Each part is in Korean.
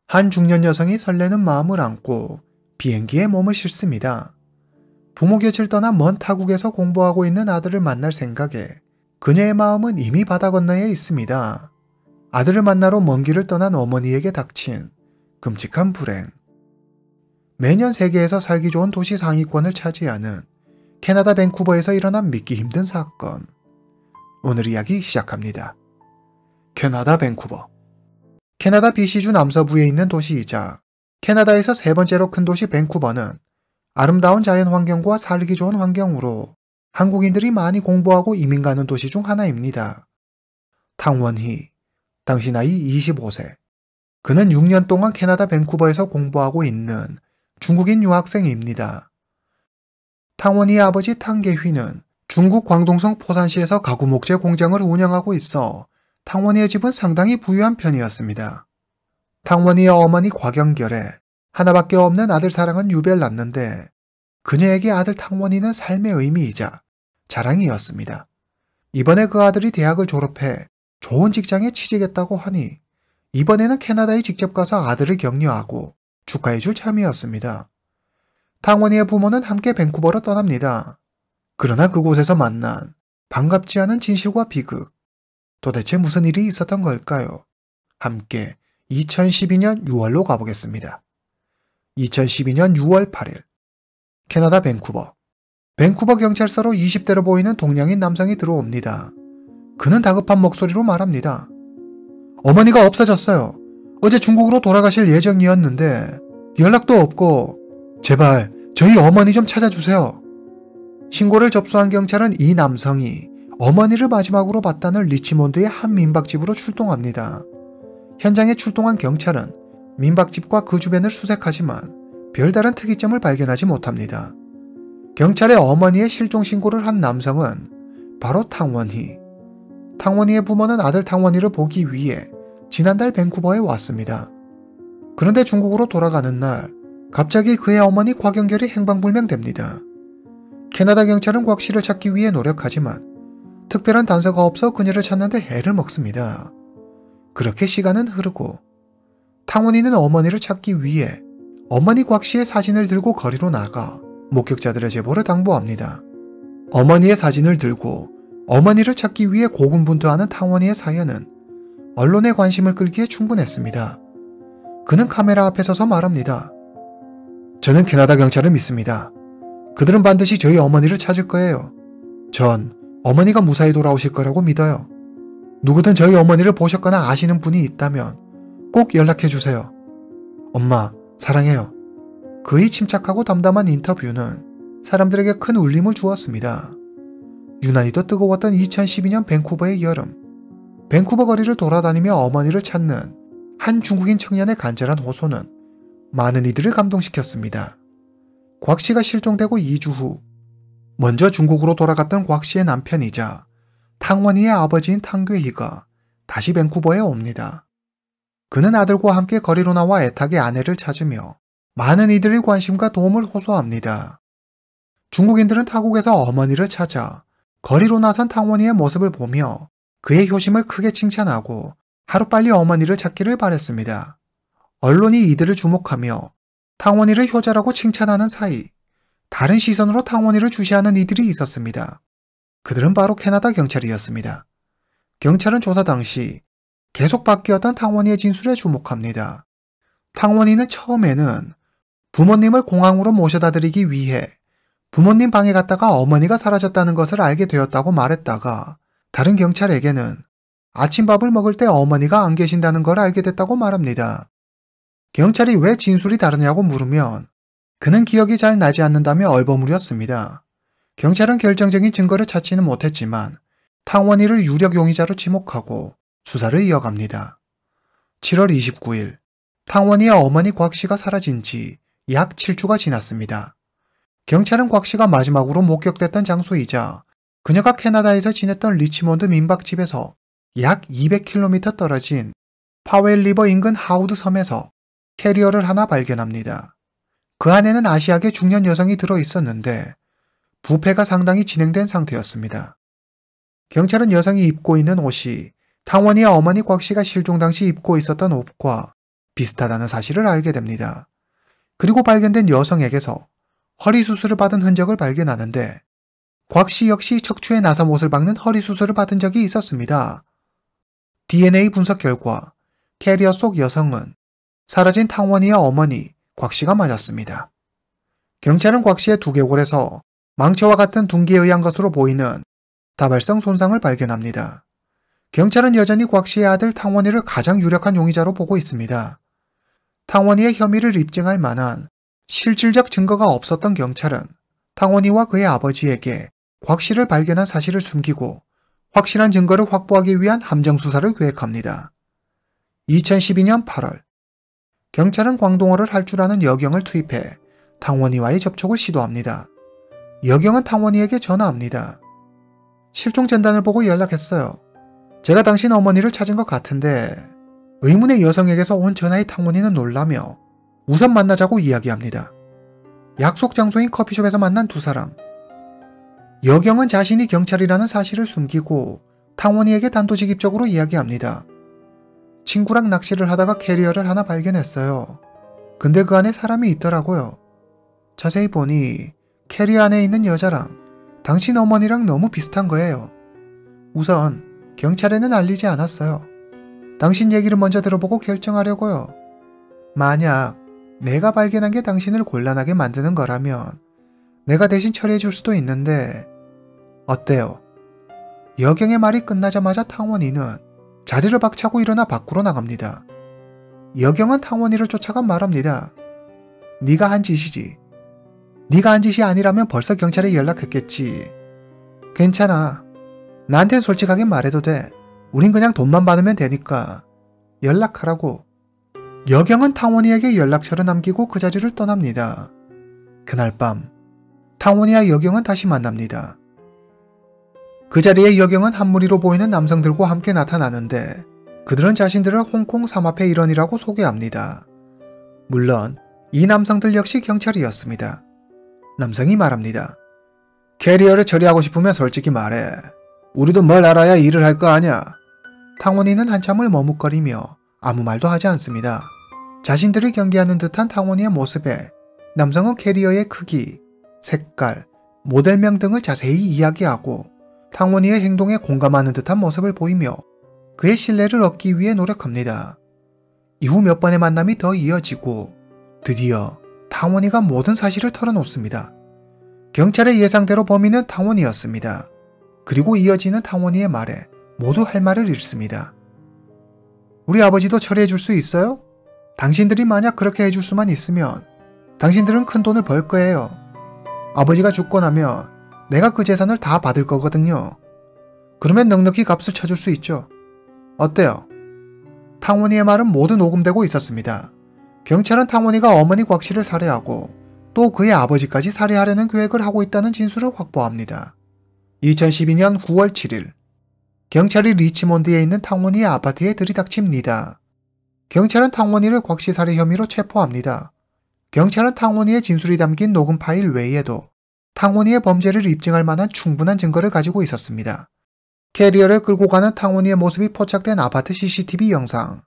한 중년 여성이 설레는 마음을 안고 비행기에 몸을 싣습니다. 부모 곁을 떠나 먼 타국에서 공부하고 있는 아들을 만날 생각에 그녀의 마음은 이미 바다 건너에 있습니다. 아들을 만나러 먼 길을 떠난 어머니에게 닥친 끔찍한 불행. 매년 세계에서 살기 좋은 도시 상위권을 차지하는 캐나다 밴쿠버에서 일어난 믿기 힘든 사건. 오늘 이야기 시작합니다. 캐나다 밴쿠버. 캐나다 BC주 남서부에 있는 도시이자 캐나다에서 세 번째로 큰 도시 밴쿠버는 아름다운 자연 환경과 살기 좋은 환경으로 한국인들이 많이 공부하고 이민 가는 도시 중 하나입니다. 탕원희, 당시 나이 25세. 그는 6년 동안 캐나다 밴쿠버에서 공부하고 있는 중국인 유학생입니다. 탕원희의 아버지 탕계휘는 중국 광동성 포산시에서 가구 목재 공장을 운영하고 있어 탕원희의 집은 상당히 부유한 편이었습니다. 탕원희의 어머니 곽영결에 하나밖에 없는 아들 사랑은 유배를 낳는데 그녀에게 아들 탕원희는 삶의 의미이자 자랑이었습니다. 이번에 그 아들이 대학을 졸업해 좋은 직장에 취직했다고 하니 이번에는 캐나다에 직접 가서 아들을 격려하고 축하해줄 참이었습니다. 탕원희의 부모는 함께 밴쿠버로 떠납니다. 그러나 그곳에서 만난 반갑지 않은 진실과 비극. 도대체 무슨 일이 있었던 걸까요? 함께 2012년 6월로 가보겠습니다. 2012년 6월 8일 캐나다 밴쿠버. 밴쿠버 경찰서로 20대로 보이는 동양인 남성이 들어옵니다. 그는 다급한 목소리로 말합니다. 어머니가 없어졌어요. 어제 중국으로 돌아가실 예정이었는데 연락도 없고 제발 저희 어머니 좀 찾아주세요. 신고를 접수한 경찰은 이 남성이 어머니를 마지막으로 봤다는 리치몬드의 한 민박집으로 출동합니다. 현장에 출동한 경찰은 민박집과 그 주변을 수색하지만 별다른 특이점을 발견하지 못합니다. 경찰의 어머니의 실종 신고를 한 남성은 바로 탕원희. 탕원희의 부모는 아들 탕원희를 보기 위해 지난달 밴쿠버에 왔습니다. 그런데 중국으로 돌아가는 날 갑자기 그의 어머니 곽영결이 행방불명됩니다. 캐나다 경찰은 곽 씨를 찾기 위해 노력하지만 특별한 단서가 없어 그녀를 찾는데 애를 먹습니다. 그렇게 시간은 흐르고 탕원희는 어머니를 찾기 위해 어머니 곽 씨의 사진을 들고 거리로 나가 목격자들의 제보를 당부합니다. 어머니의 사진을 들고 어머니를 찾기 위해 고군분투하는 탕원희의 사연은 언론의 관심을 끌기에 충분했습니다. 그는 카메라 앞에 서서 말합니다. 저는 캐나다 경찰을 믿습니다. 그들은 반드시 저희 어머니를 찾을 거예요. 전 어머니가 무사히 돌아오실 거라고 믿어요. 누구든 저희 어머니를 보셨거나 아시는 분이 있다면 꼭 연락해주세요. 엄마, 사랑해요. 그의 침착하고 담담한 인터뷰는 사람들에게 큰 울림을 주었습니다. 유난히도 뜨거웠던 2012년 밴쿠버의 여름. 밴쿠버 거리를 돌아다니며 어머니를 찾는 한 중국인 청년의 간절한 호소는 많은 이들을 감동시켰습니다. 곽 씨가 실종되고 2주 후 먼저 중국으로 돌아갔던 곽 씨의 남편이자 탕원희의 아버지인 탕괴희가 다시 밴쿠버에 옵니다. 그는 아들과 함께 거리로 나와 애타게 아내를 찾으며 많은 이들의 관심과 도움을 호소합니다. 중국인들은 타국에서 어머니를 찾아 거리로 나선 탕원희의 모습을 보며 그의 효심을 크게 칭찬하고 하루빨리 어머니를 찾기를 바랬습니다. 언론이 이들을 주목하며 탕원희를 효자라고 칭찬하는 사이 다른 시선으로 탕원희를 주시하는 이들이 있었습니다. 그들은 바로 캐나다 경찰이었습니다. 경찰은 조사 당시 계속 바뀌었던 탕원희의 진술에 주목합니다. 탕원희는 처음에는 부모님을 공항으로 모셔다 드리기 위해 부모님 방에 갔다가 어머니가 사라졌다는 것을 알게 되었다고 말했다가 다른 경찰에게는 아침밥을 먹을 때 어머니가 안 계신다는 걸 알게 됐다고 말합니다. 경찰이 왜 진술이 다르냐고 물으면 그는 기억이 잘 나지 않는다며 얼버무렸습니다. 경찰은 결정적인 증거를 찾지는 못했지만 탕원희를 유력 용의자로 지목하고 수사를 이어갑니다. 7월 29일 탕원희의 어머니 곽 씨가 사라진 지 약 7주가 지났습니다. 경찰은 곽 씨가 마지막으로 목격됐던 장소이자 그녀가 캐나다에서 지냈던 리치몬드 민박집에서 약 200km 떨어진 파웰 리버 인근 하우드 섬에서 캐리어를 하나 발견합니다. 그 안에는 아시아계 중년 여성이 들어 있었는데 부패가 상당히 진행된 상태였습니다. 경찰은 여성이 입고 있는 옷이 탕원이와 어머니 곽 씨가 실종 당시 입고 있었던 옷과 비슷하다는 사실을 알게 됩니다. 그리고 발견된 여성에게서 허리 수술을 받은 흔적을 발견하는데 곽 씨 역시 척추에 나사못을 박는 허리 수술을 받은 적이 있었습니다. DNA 분석 결과 캐리어 속 여성은 사라진 탕원이와 어머니 곽 씨가 맞았습니다. 경찰은 곽 씨의 두개골에서 망치와 같은 둔기에 의한 것으로 보이는 다발성 손상을 발견합니다. 경찰은 여전히 곽 씨의 아들 탕원이를 가장 유력한 용의자로 보고 있습니다. 탕원이의 혐의를 입증할 만한 실질적 증거가 없었던 경찰은 탕원이와 그의 아버지에게 곽 씨를 발견한 사실을 숨기고 확실한 증거를 확보하기 위한 함정 수사를 계획합니다. 2012년 8월, 경찰은 광동어를 할 줄 아는 여경을 투입해 탕원이와의 접촉을 시도합니다. 여경은 탕원이에게 전화합니다. 실종 전단을 보고 연락했어요. 제가 당신 어머니를 찾은 것 같은데 의문의 여성에게서 온 전화의 탕원이는 놀라며 우선 만나자고 이야기합니다. 약속 장소인 커피숍에서 만난 두 사람. 여경은 자신이 경찰이라는 사실을 숨기고 탕원이에게 단도직입적으로 이야기합니다. 친구랑 낚시를 하다가 캐리어를 하나 발견했어요. 근데 그 안에 사람이 있더라고요. 자세히 보니 캐리어 안에 있는 여자랑 당신 어머니랑 너무 비슷한 거예요. 우선 경찰에는 알리지 않았어요. 당신 얘기를 먼저 들어보고 결정하려고요. 만약 내가 발견한 게 당신을 곤란하게 만드는 거라면 내가 대신 처리해 줄 수도 있는데 어때요? 여경의 말이 끝나자마자 탕원이는 자리를 박차고 일어나 밖으로 나갑니다. 여경은 탕원이를 쫓아가 말합니다. 네가 한 짓이지. 네가 한 짓이 아니라면 벌써 경찰에 연락했겠지. 괜찮아. 나한텐 솔직하게 말해도 돼. 우린 그냥 돈만 받으면 되니까. 연락하라고. 여경은 탕원이에게 연락처를 남기고 그 자리를 떠납니다. 그날 밤 탕원이와 여경은 다시 만납니다. 그 자리에 여경은 한 무리로 보이는 남성들과 함께 나타나는데 그들은 자신들을 홍콩 삼합회 일원이라고 소개합니다. 물론 이 남성들 역시 경찰이었습니다. 남성이 말합니다. 캐리어를 처리하고 싶으면 솔직히 말해. 우리도 뭘 알아야 일을 할 거 아냐. 탕원이는 한참을 머뭇거리며 아무 말도 하지 않습니다. 자신들을 경계하는 듯한 탕원이의 모습에 남성은 캐리어의 크기, 색깔, 모델명 등을 자세히 이야기하고 탕원이의 행동에 공감하는 듯한 모습을 보이며 그의 신뢰를 얻기 위해 노력합니다. 이후 몇 번의 만남이 더 이어지고 드디어 탕원이가 모든 사실을 털어놓습니다. 경찰의 예상대로 범인은 탕원이었습니다. 그리고 이어지는 탕원이의 말에 모두 할 말을 잃습니다. 우리 아버지도 처리해 줄 수 있어요? 당신들이 만약 그렇게 해줄 수만 있으면 당신들은 큰 돈을 벌 거예요. 아버지가 죽고 나면 내가 그 재산을 다 받을 거거든요. 그러면 넉넉히 값을 쳐줄 수 있죠. 어때요? 탕원이의 말은 모두 녹음되고 있었습니다. 경찰은 탕원이가 어머니 곽 씨를 살해하고 또 그의 아버지까지 살해하려는 계획을 하고 있다는 진술을 확보합니다. 2012년 9월 7일 경찰이 리치몬드에 있는 탕원이의 아파트에 들이닥칩니다. 경찰은 탕원이를 곽 씨 살해 혐의로 체포합니다. 경찰은 탕원이의 진술이 담긴 녹음 파일 외에도 탕원이의 범죄를 입증할 만한 충분한 증거를 가지고 있었습니다. 캐리어를 끌고 가는 탕원이의 모습이 포착된 아파트 CCTV 영상,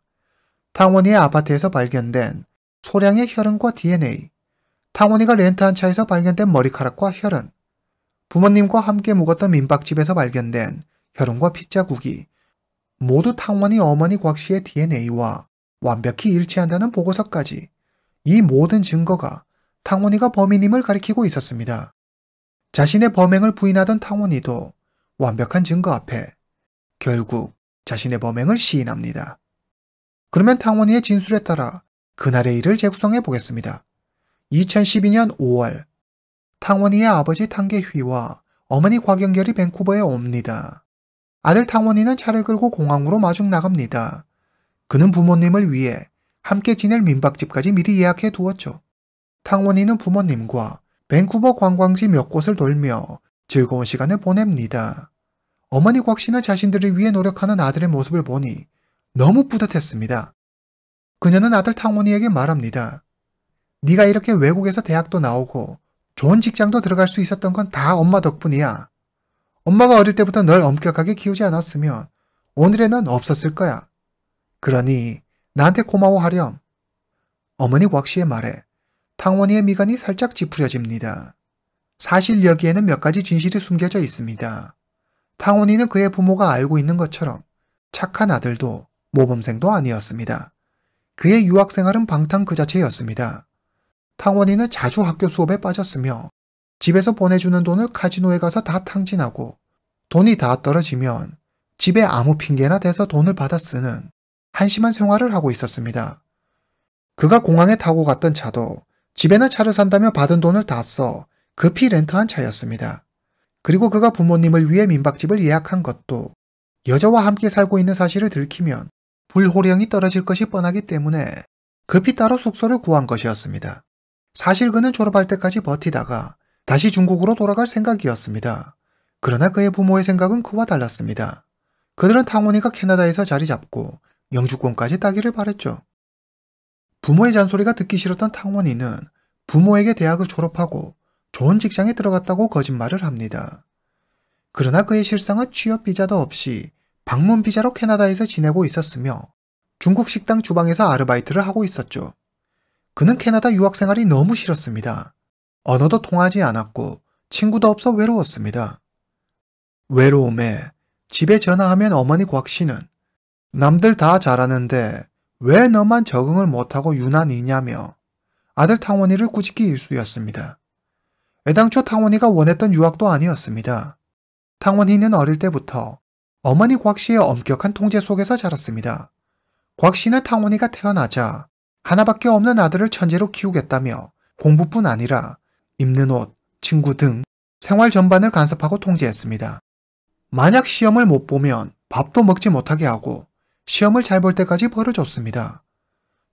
탕원이의 아파트에서 발견된 소량의 혈흔과 DNA, 탕원이가 렌트한 차에서 발견된 머리카락과 혈흔, 부모님과 함께 묵었던 민박집에서 발견된 혈흔과 핏자국이 모두 탕원이 어머니 곽 씨의 DNA와 완벽히 일치한다는 보고서까지 이 모든 증거가 탕원이가 범인임을 가리키고 있었습니다. 자신의 범행을 부인하던 탕원이도 완벽한 증거 앞에 결국 자신의 범행을 시인합니다. 그러면 탕원이의 진술에 따라 그날의 일을 재구성해 보겠습니다. 2012년 5월 탕원이의 아버지 탕계휘와 어머니 곽영결이 밴쿠버에 옵니다. 아들 탕원이는 차를 끌고 공항으로 마중 나갑니다. 그는 부모님을 위해 함께 지낼 민박집까지 미리 예약해 두었죠. 탕원이는 부모님과 밴쿠버 관광지 몇 곳을 돌며 즐거운 시간을 보냅니다. 어머니 곽 씨는 자신들을 위해 노력하는 아들의 모습을 보니 너무 뿌듯했습니다. 그녀는 아들 탕원이에게 말합니다. 네가 이렇게 외국에서 대학도 나오고 좋은 직장도 들어갈 수 있었던 건 다 엄마 덕분이야. 엄마가 어릴 때부터 널 엄격하게 키우지 않았으면 오늘에는 없었을 거야. 그러니 나한테 고마워하렴. 어머니 곽씨의 말에 탕원이의 미간이 살짝 찌푸려집니다. 사실 여기에는 몇 가지 진실이 숨겨져 있습니다. 탕원이는 그의 부모가 알고 있는 것처럼 착한 아들도 모범생도 아니었습니다. 그의 유학생활은 방탕 그 자체였습니다. 탕원이는 자주 학교 수업에 빠졌으며 집에서 보내주는 돈을 카지노에 가서 다 탕진하고 돈이 다 떨어지면 집에 아무 핑계나 대서 돈을 받아 쓰는 한심한 생활을 하고 있었습니다. 그가 공항에 타고 갔던 차도 집에는 차를 산다며 받은 돈을 다 써 급히 렌트한 차였습니다. 그리고 그가 부모님을 위해 민박집을 예약한 것도 여자와 함께 살고 있는 사실을 들키면 불호령이 떨어질 것이 뻔하기 때문에 급히 따로 숙소를 구한 것이었습니다. 사실 그는 졸업할 때까지 버티다가 다시 중국으로 돌아갈 생각이었습니다. 그러나 그의 부모의 생각은 그와 달랐습니다. 그들은 탕원이가 캐나다에서 자리 잡고 영주권까지 따기를 바랬죠. 부모의 잔소리가 듣기 싫었던 탕원이는 부모에게 대학을 졸업하고 좋은 직장에 들어갔다고 거짓말을 합니다. 그러나 그의 실상은 취업 비자도 없이 방문 비자로 캐나다에서 지내고 있었으며 중국 식당 주방에서 아르바이트를 하고 있었죠. 그는 캐나다 유학 생활이 너무 싫었습니다. 언어도 통하지 않았고 친구도 없어 외로웠습니다. 외로움에 집에 전화하면 어머니 곽씨는 남들 다 잘하는데 왜 너만 적응을 못하고 유난이냐며 아들 탕원이를 꾸짖기 일쑤였습니다. 애당초 탕원이가 원했던 유학도 아니었습니다. 탕원이는 어릴 때부터 어머니 곽씨의 엄격한 통제 속에서 자랐습니다. 곽씨는 탕원이가 태어나자 하나밖에 없는 아들을 천재로 키우겠다며 공부뿐 아니라 입는 옷, 친구 등 생활 전반을 간섭하고 통제했습니다. 만약 시험을 못 보면 밥도 먹지 못하게 하고 시험을 잘 볼 때까지 벌을 줬습니다.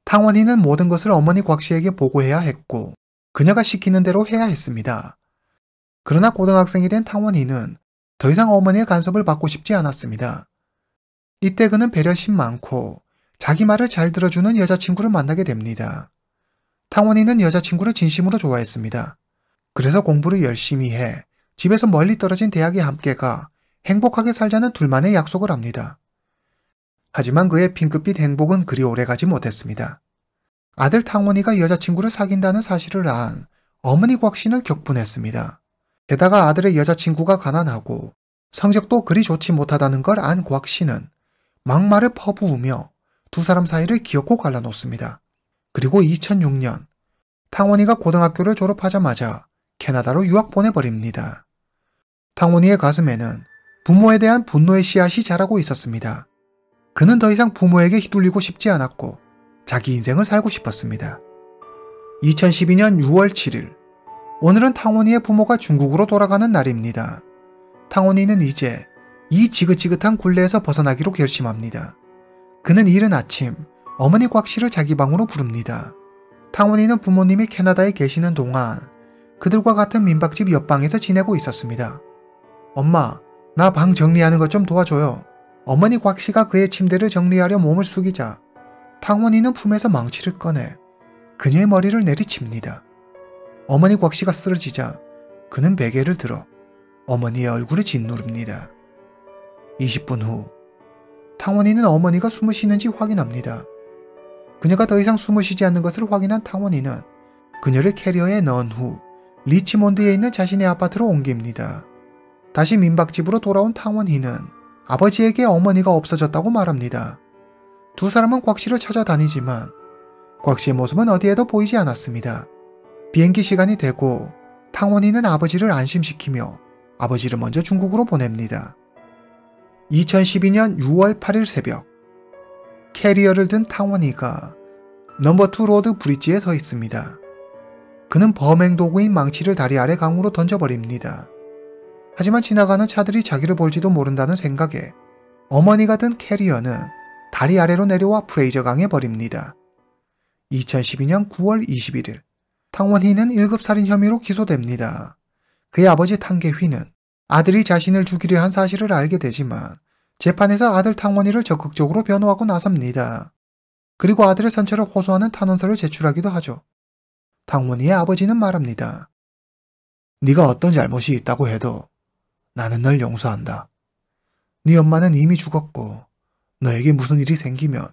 탕원이는 모든 것을 어머니 곽씨에게 보고해야 했고 그녀가 시키는 대로 해야 했습니다. 그러나 고등학생이 된 탕원이는 더 이상 어머니의 간섭을 받고 싶지 않았습니다. 이때 그는 배려심 많고 자기 말을 잘 들어주는 여자친구를 만나게 됩니다. 탕원이는 여자친구를 진심으로 좋아했습니다. 그래서 공부를 열심히 해 집에서 멀리 떨어진 대학에 함께 가 행복하게 살자는 둘만의 약속을 합니다. 하지만 그의 핑크빛 행복은 그리 오래가지 못했습니다. 아들 탕원이가 여자친구를 사귄다는 사실을 안 어머니 곽씨는 격분했습니다. 게다가 아들의 여자친구가 가난하고 성적도 그리 좋지 못하다는 걸 안 곽씨는 막말을 퍼부으며 두 사람 사이를 기어코 갈라놓습니다. 그리고 2006년 탕원이가 고등학교를 졸업하자마자 캐나다로 유학 보내버립니다. 탕원이의 가슴에는 부모에 대한 분노의 씨앗이 자라고 있었습니다. 그는 더 이상 부모에게 휘둘리고 싶지 않았고 자기 인생을 살고 싶었습니다. 2012년 6월 7일 오늘은 탕원이의 부모가 중국으로 돌아가는 날입니다. 탕원이는 이제 이 지긋지긋한 굴레에서 벗어나기로 결심합니다. 그는 이른 아침 어머니 곽씨를 자기 방으로 부릅니다. 탕원이는 부모님이 캐나다에 계시는 동안 그들과 같은 민박집 옆방에서 지내고 있었습니다. 엄마, 나 방 정리하는 것 좀 도와줘요. 어머니 곽씨가 그의 침대를 정리하려 몸을 숙이자 탕원이는 품에서 망치를 꺼내 그녀의 머리를 내리칩니다. 어머니 곽씨가 쓰러지자 그는 베개를 들어 어머니의 얼굴을 짓누릅니다. 20분 후 탕원이는 어머니가 숨을 쉬는지 확인합니다. 그녀가 더 이상 숨을 쉬지 않는 것을 확인한 탕원이는 그녀를 캐리어에 넣은 후 리치몬드에 있는 자신의 아파트로 옮깁니다. 다시 민박집으로 돌아온 탕원이는 아버지에게 어머니가 없어졌다고 말합니다. 두 사람은 곽씨를 찾아다니지만 곽씨의 모습은 어디에도 보이지 않았습니다. 비행기 시간이 되고 탕원이는 아버지를 안심시키며 아버지를 먼저 중국으로 보냅니다. 2012년 6월 8일 새벽 캐리어를 든 탕원이가 넘버2 로드 브릿지에 서 있습니다. 그는 범행 도구인 망치를 다리 아래 강으로 던져버립니다. 하지만 지나가는 차들이 자기를 볼지도 모른다는 생각에 어머니가 든 캐리어는 다리 아래로 내려와 프레이저 강에 버립니다. 2012년 9월 21일 탕원희는 1급 살인 혐의로 기소됩니다. 그의 아버지 탕계휘는 아들이 자신을 죽이려 한 사실을 알게 되지만 재판에서 아들 탕원희를 적극적으로 변호하고 나섭니다. 그리고 아들의 선처를 호소하는 탄원서를 제출하기도 하죠. 탕원희의 아버지는 말합니다. 네가 어떤 잘못이 있다고 해도 나는 널 용서한다. 네 엄마는 이미 죽었고 너에게 무슨 일이 생기면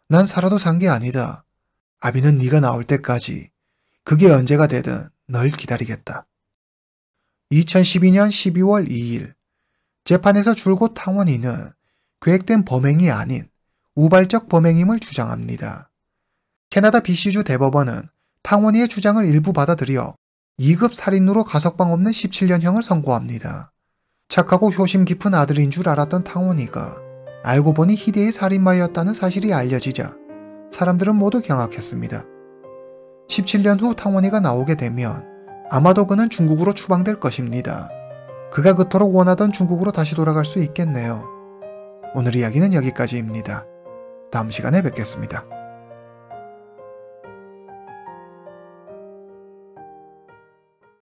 난 살아도 산 게 아니다. 아비는 네가 나올 때까지 그게 언제가 되든 널 기다리겠다. 2012년 12월 2일 재판에서 줄곧 탕원이는 계획된 범행이 아닌 우발적 범행임을 주장합니다. 캐나다 BC주 대법원은 탕원이의 주장을 일부 받아들여 2급 살인으로 가석방 없는 17년형을 선고합니다. 착하고 효심 깊은 아들인 줄 알았던 탕원이가 알고 보니 희대의 살인마였다는 사실이 알려지자 사람들은 모두 경악했습니다. 17년 후 탕원이가 나오게 되면 아마도 그는 중국으로 추방될 것입니다. 그가 그토록 원하던 중국으로 다시 돌아갈 수 있겠네요. 오늘 이야기는 여기까지입니다. 다음 시간에 뵙겠습니다.